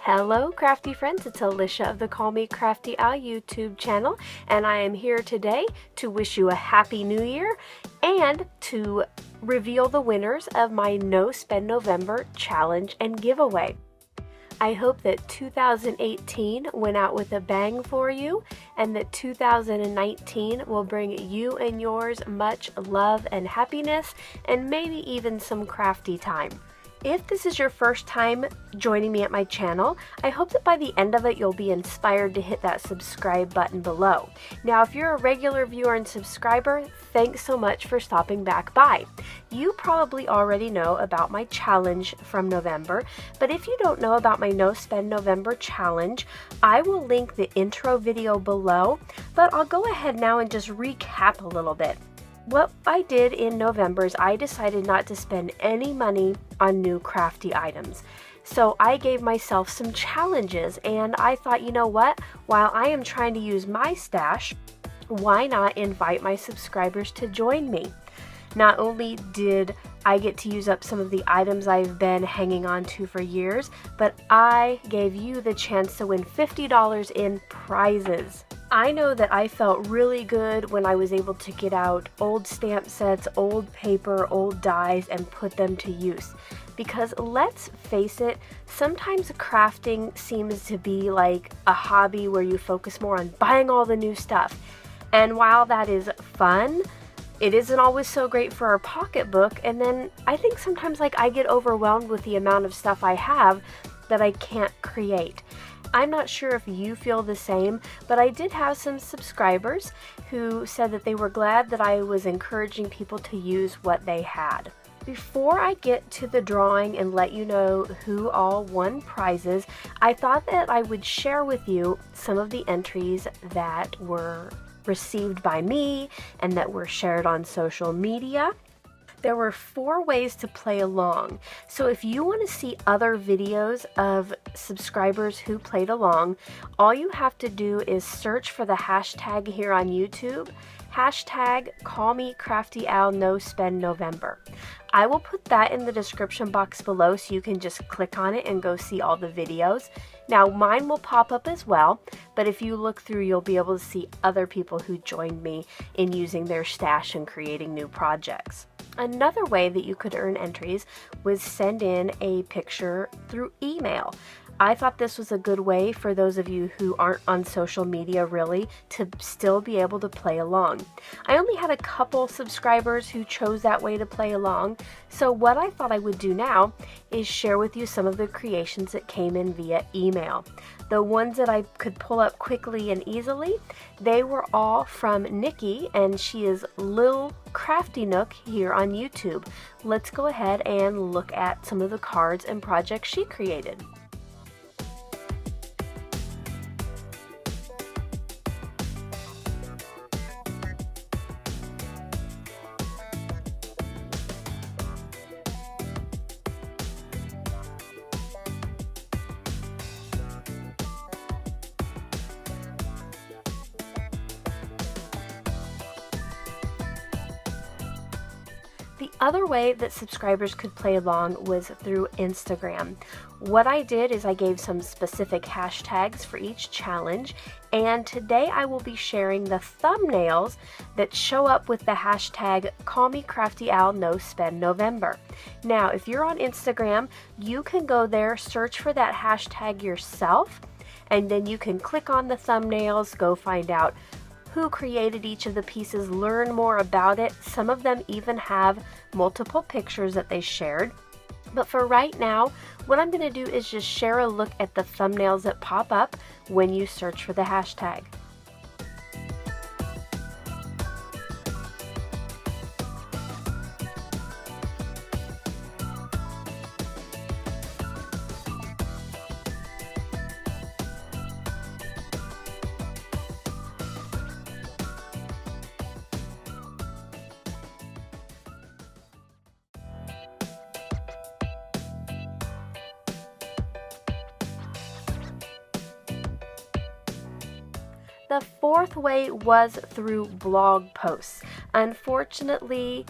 Hello crafty friends, it's Alicia of the Me Crafty YouTube channel, and I am here today to wish you a happy new year and to reveal the winners of my No Spend November challenge and giveaway. I hope that 2018 went out with a bang for you and that 2019 will bring you and yours much love and happiness and maybe even some crafty time. If this is your first time joining me at my channel, I hope that by the end of it you'll be inspired to hit that subscribe button below. Now, if you're a regular viewer and subscriber, thanks so much for stopping back by. You probably already know about my challenge from November, but if you don't know about my No Spend November challenge, I will link the intro video below, but I'll go ahead now and just recap a little bit. What I did in November is I decided not to spend any money on new crafty items. So I gave myself some challenges and I thought, you know what, while I am trying to use my stash, why not invite my subscribers to join me? Not only did I get to use up some of the items I've been hanging on to for years, but I gave you the chance to win $50 in prizes. I know that I felt really good when I was able to get out old stamp sets, old paper, old dies, and put them to use. Because let's face it, sometimes crafting seems to be like a hobby where you focus more on buying all the new stuff. And while that is fun, it isn't always so great for our pocketbook, and then I think sometimes I get overwhelmed with the amount of stuff I have that I can't create. I'm not sure if you feel the same, but I did have some subscribers who said that they were glad that I was encouraging people to use what they had. Before I get to the drawing and let you know who all won prizes, I thought that I would share with you some of the entries that were received by me and that were shared on social media. There were 4 ways to play along. So if you want to see other videos of subscribers who played along, all you have to do is search for the hashtag here on YouTube, hashtag #CallMeCraftyAl_NoSpendNovember. I will put that in the description box below so you can just click on it and go see all the videos. Now mine will pop up as well, but if you look through you'll be able to see other people who joined me in using their stash and creating new projects. Another way that you could earn entries was send in a picture through email. I thought this was a good way for those of you who aren't on social media really to still be able to play along. I only had a couple subscribers who chose that way to play along, so what I thought I would do now is share with you some of the creations that came in via email. The ones that I could pull up quickly and easily, they were all from Nikki, and she is Lil Crafty Nook here on YouTube. Let's go ahead and look at some of the cards and projects she created. The other way that subscribers could play along was through Instagram. What I did is I gave some specific hashtags for each challenge, and today I will be sharing the thumbnails that show up with the hashtag #CallMeCraftyAl_NoSpendNovember. Now, if you're on Instagram, you can go there, search for that hashtag yourself, and then you can click on the thumbnails, go find out who created each of the pieces, learn more about it. Some of them even have multiple pictures that they shared. But for right now, what I'm going to do is just share a look at the thumbnails that pop up when you search for the hashtag. The 4th way was through blog posts. Unfortunately,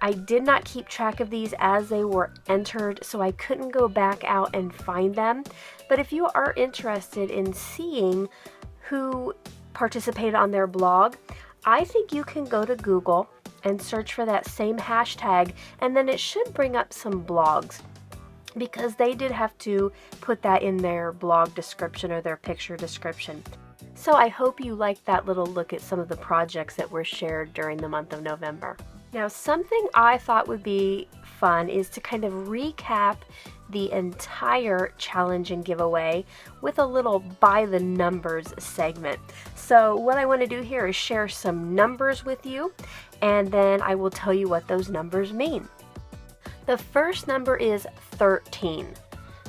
I did not keep track of these as they were entered, so I couldn't go back out and find them. But if you are interested in seeing who participated on their blog, I think you can go to Google and search for that same hashtag, and then it should bring up some blogs, because they did have to put that in their blog description or their picture description. So I hope you liked that little look at some of the projects that were shared during the month of November. Now, something I thought would be fun is to kind of recap the entire challenge and giveaway with a little by the numbers segment. So what I want to do here is share some numbers with you, and then I will tell you what those numbers mean. The first number is 13.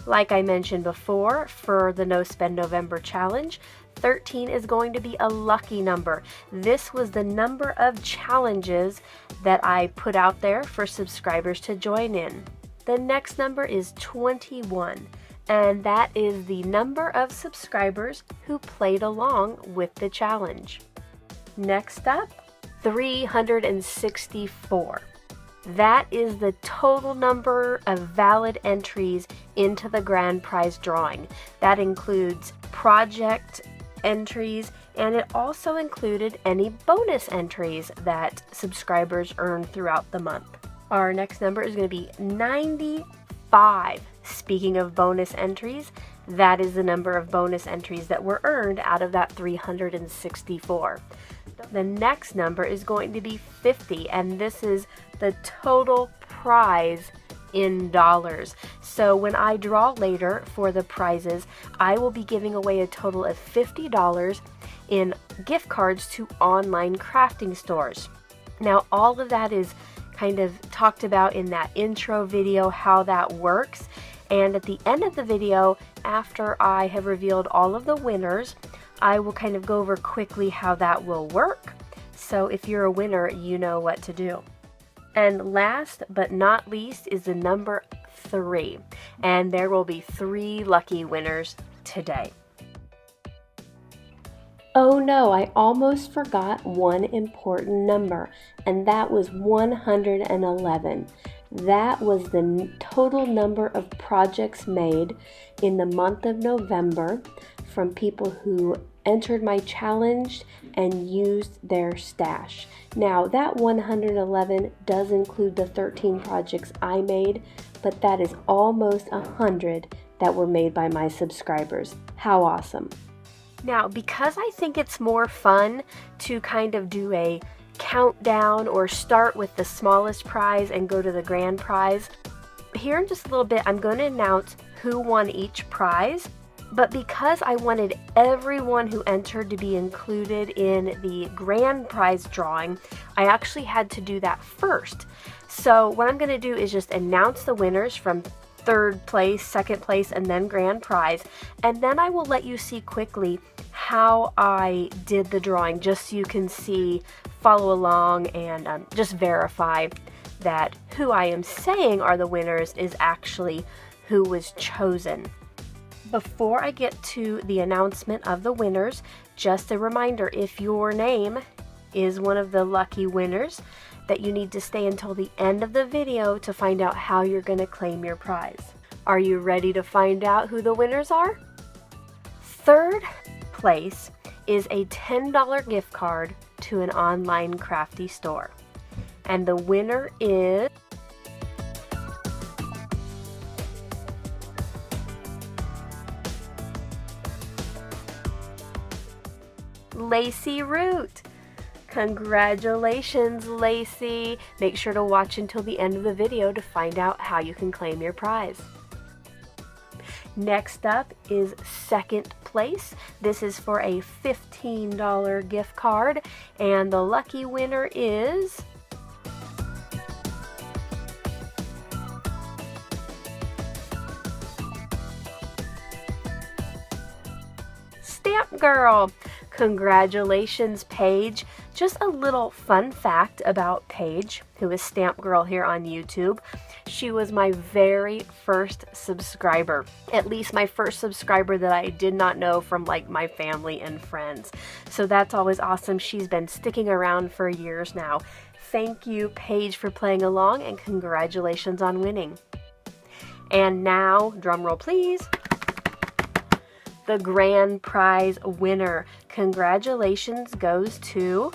Like I mentioned before, for the No Spend November challenge, 13 is going to be a lucky number. This was the number of challenges that I put out there for subscribers to join in. The next number is 21, and that is the number of subscribers who played along with the challenge. Next up, 364. That is the total number of valid entries into the grand prize drawing. That includes project entries, and it also included any bonus entries that subscribers earned throughout the month. Our next number is going to be 95. Speaking of bonus entries, that is the number of bonus entries that were earned out of that 364. The next number is going to be 50, and this is the total prize in dollars. So when I draw later for the prizes, I will be giving away a total of $50 in gift cards to online crafting stores. Now, all of that is kind of talked about in that intro video, how that works. And at the end of the video, after I have revealed all of the winners, I will kind of go over quickly how that will work. So if you're a winner, you know what to do. And last but not least is the number 3. And there will be 3 lucky winners today. Oh no, I almost forgot one important number, and that was 111. That was the total number of projects made in the month of November from people who entered my challenge and used their stash. Now, that 111 does include the 13 projects I made, but that is almost 100 that were made by my subscribers. How awesome! Now, because I think it's more fun to kind of do a countdown or start with the smallest prize and go to the grand prize, here in just a little bit I'm going to announce who won each prize. But because I wanted everyone who entered to be included in the grand prize drawing, I actually had to do that first. So what I'm going to do is just announce the winners from 3rd place, 2nd place, and then grand prize. And then I will let you see quickly how I did the drawing, just so you can see, follow along, and just verify that who I am saying are the winners is actually who was chosen. Before I get to the announcement of the winners, just a reminder, if your name is one of the lucky winners, that you need to stay until the end of the video to find out how you're going to claim your prize. Are you ready to find out who the winners are? 3rd place is a $10 gift card to an online crafty store. And the winner is Lacey Root. Congratulations, Lacey. Make sure to watch until the end of the video to find out how you can claim your prize. Next up is 2nd place. This is for a $15 gift card, and the lucky winner is Stamp Girl. Congratulations, Paige. Just a little fun fact about Paige, who is Stamp Girl here on YouTube. She was my very first subscriber, at least my first subscriber that I did not know from like my family and friends. So that's always awesome. She's been sticking around for years now. thank you, Paige, for playing along, and congratulations on winning. And now, drum roll please, the grand prize winner. Congratulations goes to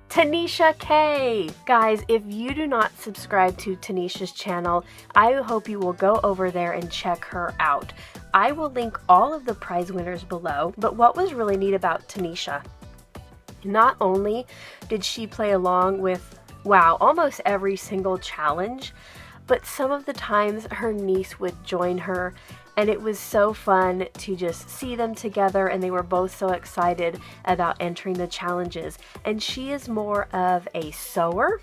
Tanisha K. Guys, if you do not subscribe to Tanisha's channel, I hope you will go over there and check her out. I will link all of the prize winners below, but what was really neat about Tanisha, not only did she play along with, wow, almost every single challenge, but some of the times her niece would join her, and it was so fun to just see them together, and they were both so excited about entering the challenges. And she is more of a sewer.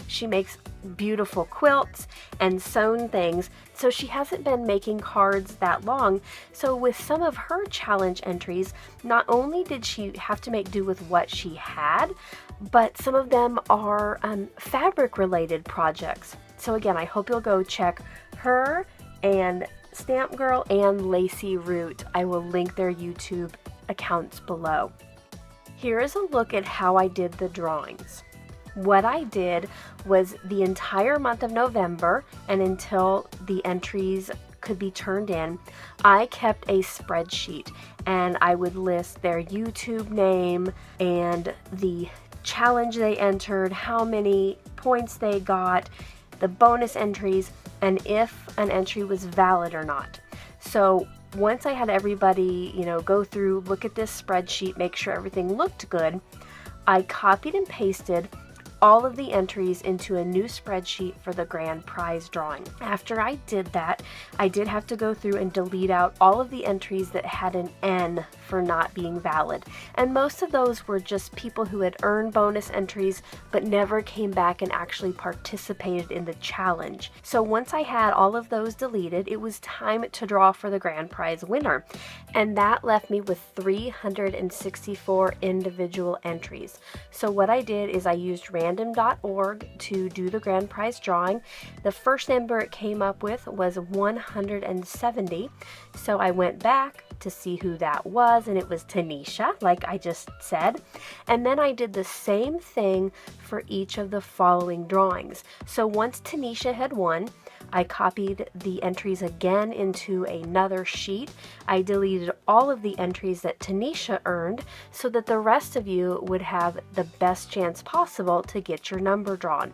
She makes beautiful quilts and sewn things, so she hasn't been making cards that long. So with some of her challenge entries, not only did she have to make do with what she had, but some of them are fabric related projects. So again, I hope you'll go check her and Stamp Girl and Lacey Root. I will link their YouTube accounts below. Here is a look at how I did the drawings. What I did was the entire month of November and until the entries could be turned in, I kept a spreadsheet and I would list their YouTube name and the challenge they entered, how many points they got, the bonus entries, and if an entry was valid or not. So once I had everybody, go through, look at this spreadsheet, make sure everything looked good, I copied and pasted all of the entries into a new spreadsheet for the grand prize drawing. After I did that, I did have to go through and delete out all of the entries that had an N for not being valid. And most of those were just people who had earned bonus entries but never came back and actually participated in the challenge. So once I had all of those deleted, it was time to draw for the grand prize winner. And that left me with 364 individual entries. So what I did is I used random.org to do the grand prize drawing. The first number it came up with was 170. So I went back to see who that was, and it was Tanisha, like I just said. And then I did the same thing for each of the following drawings. So once Tanisha had won, I copied the entries again into another sheet. I deleted all of the entries that Tanisha earned so that the rest of you would have the best chance possible to get your number drawn.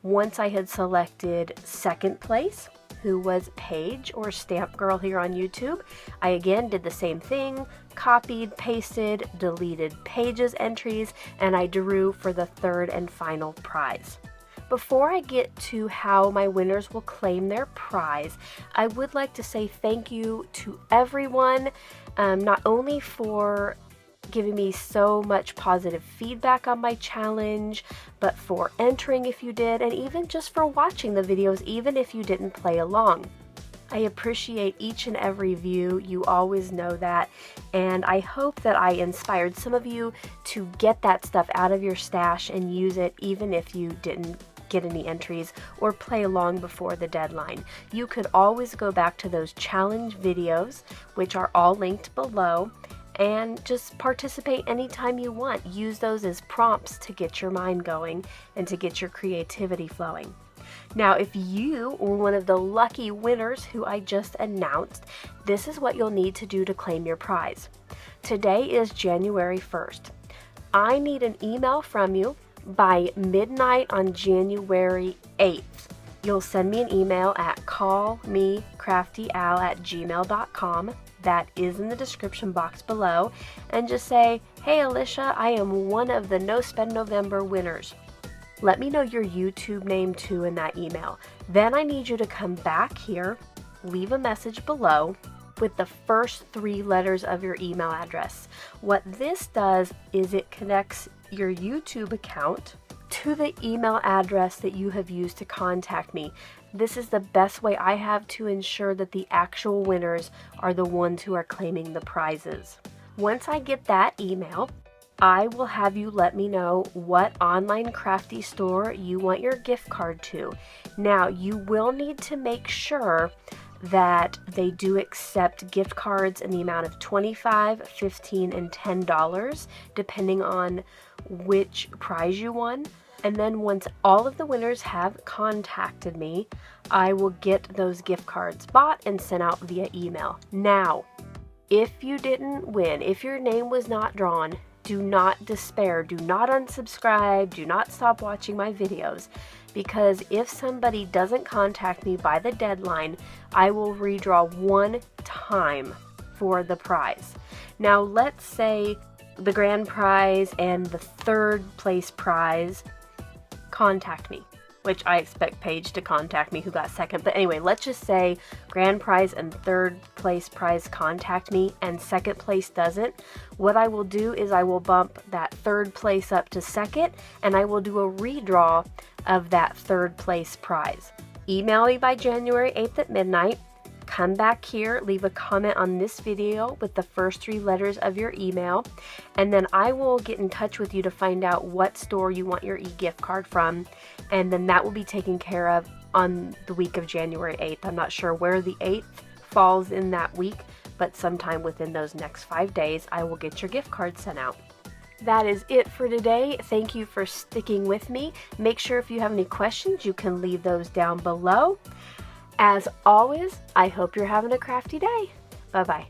Once I had selected second place, who was Paige or Stamp Girl here on YouTube, I again did the same thing, copied, pasted, deleted Paige's entries, and I drew for the third and final prize. Before I get to how my winners will claim their prize, I would like to say thank you to everyone, not only for giving me so much positive feedback on my challenge, but for entering if you did, and even just for watching the videos even if you didn't play along. I appreciate each and every view. You always know that, and I hope that I inspired some of you to get that stuff out of your stash and use it even if you didn't get any entries or play along before the deadline. You could always go back to those challenge videos, which are all linked below, and just participate anytime you want. Use those as prompts to get your mind going and to get your creativity flowing. Now, if you were one of the lucky winners who I just announced, this is what you'll need to do to claim your prize. Today is January 1st. I need an email from you by midnight on January 8th. You'll send me an email at callmecraftyal@gmail.com. That is in the description box below, and just say, "Hey Alicia, I am one of the No Spend November winners." Let me know your YouTube name too in that email. Then I need you to come back here, leave a message below with the first 3 letters of your email address. What this does is it connects your YouTube account to the email address that you have used to contact me. This is the best way I have to ensure that the actual winners are the ones who are claiming the prizes. Once I get that email, I will have you let me know what online crafty store you want your gift card to. Now, you will need to make sure that they do accept gift cards in the amount of $25, $15, and $10, depending on which prize you won. And then once all of the winners have contacted me, I will get those gift cards bought and sent out via email. Now, if you didn't win, if your name was not drawn, do not despair. Do not unsubscribe. Do not stop watching my videos. Because if somebody doesn't contact me by the deadline, I will redraw one time for the prize. Now, let's say the grand prize and the third place prize contact me, which I expect Paige to contact me who got second. But anyway, let's just say grand prize and third place prize contact me and second place doesn't. What I will do is I will bump that third place up to second, and I will do a redraw of that third place prize. Email me by January 8th at midnight. Come back here, leave a comment on this video with the first 3 letters of your email, and then I will get in touch with you to find out what store you want your e-gift card from, and then that will be taken care of on the week of January 8th. I'm not sure where the 8th falls in that week, but sometime within those next 5 days, I will get your gift card sent out. That is it for today. Thank you for sticking with me. Make sure if you have any questions, you can leave those down below. As always, I hope you're having a crafty day. Bye-bye.